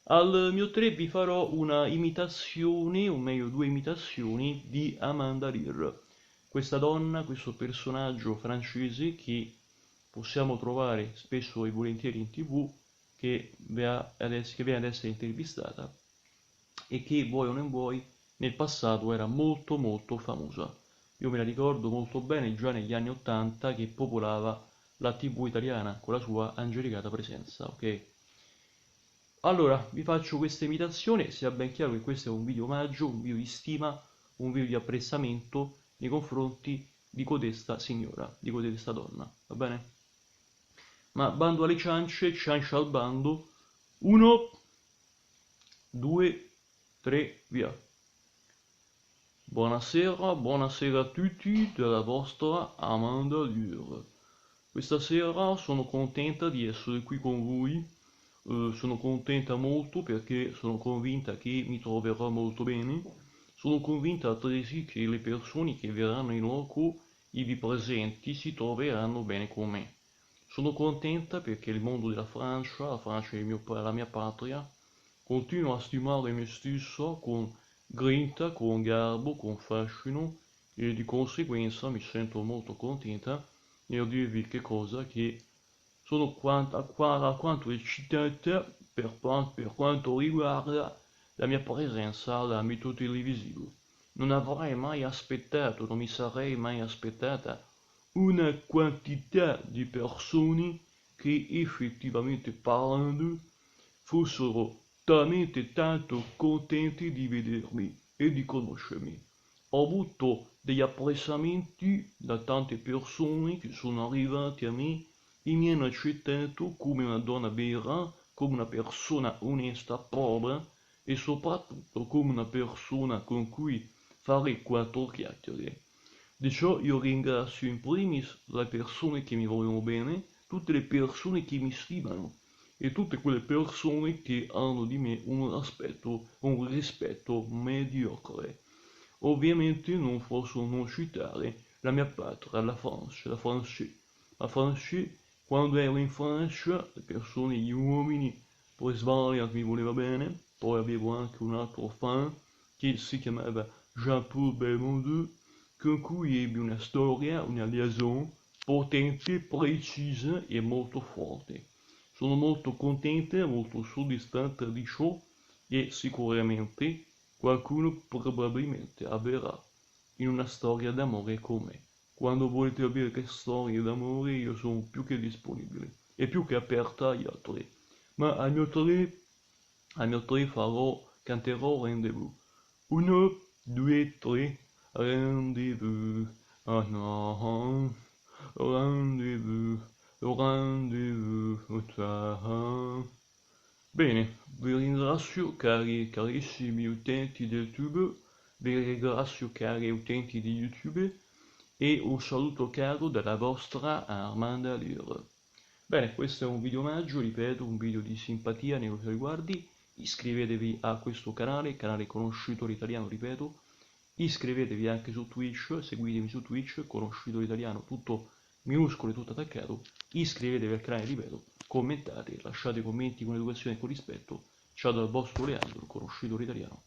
Al mio 3 vi farò una imitazione, o meglio due imitazioni, di Amanda Lear. Questa donna, questo personaggio francese che possiamo trovare spesso e volentieri in TV, che viene ad essere intervistata e che, vuoi o non vuoi, nel passato era molto molto famosa. Io me la ricordo molto bene già negli anni 80 che popolava la TV italiana con la sua angelicata presenza, ok? Allora, vi faccio questa imitazione, sia ben chiaro che questo è un video omaggio, un video di stima, un video di apprezzamento nei confronti di codesta signora, di codesta donna, va bene? Ma bando alle ciance, ciancia al bando, uno, due, tre, via. Buonasera, buonasera a tutti della vostra Amanda Lear. Questa sera sono contenta di essere qui con voi, sono contenta molto perché sono convinta che mi troverò molto bene, sono convinta altresì che le persone che verranno in loco, ivi presenti, si troveranno bene con me. Sono contenta perché il mondo della Francia, la Francia è la mia patria, continuo a stimare me stesso con grinta, con garbo, con fascino e di conseguenza mi sento molto contenta nel dirvi che cosa che sono alquanto eccitata per quanto riguarda la mia presenza all'ambito televisivo. Non avrei mai aspettato, non mi sarei mai aspettata una quantità di persone che effettivamente parlando fossero talmente tanto contenti di vedermi e di conoscermi. Ho avuto degli apprezzamenti da tante persone che sono arrivate a me e mi hanno accettato come una donna vera, come una persona onesta, proba e soprattutto come una persona con cui fare quattro chiacchiere. Di ciò io ringrazio in primis le persone che mi vogliono bene, tutte le persone che mi stimano e tutte quelle persone che hanno di me un aspetto, un rispetto mediocre. Ovviamente non posso non citare la mia patria, la Francia, la Francia. La Francia, quando ero in Francia, le persone, gli uomini, poi Svalia mi voleva bene, poi avevo anche un altro fan che si chiamava Jean-Paul Belmondo, con cui ebbi una storia, una liaison potente, precisa e molto forte. Sono molto contenta, molto soddisfatta di ciò e sicuramente qualcuno probabilmente avverrà in una storia d'amore con me. Quando volete avere storie d'amore io sono più che disponibile e più che aperta agli altri. Ma al mio 3 canterò Rendezvous. Uno, due, tre, Rendezvous. Ah no, rendezvous, rendezvous, bene, vi ringrazio carissimi utenti del Tube, vi ringrazio cari utenti di YouTube e un saluto caro dalla vostra Armanda Lear. Bene, questo è un video omaggio, ripeto, un video di simpatia nei vostri riguardi. Iscrivetevi a questo canale, canale conoscitore italiano, ripeto. Iscrivetevi anche su Twitch, seguitemi su Twitch, conoscitore italiano, tutto minuscolo e tutto attaccato. Iscrivetevi al canale, ripeto, commentate, lasciate commenti con educazione e con rispetto. Ciao dal vostro Leandro, conoscitore italiano.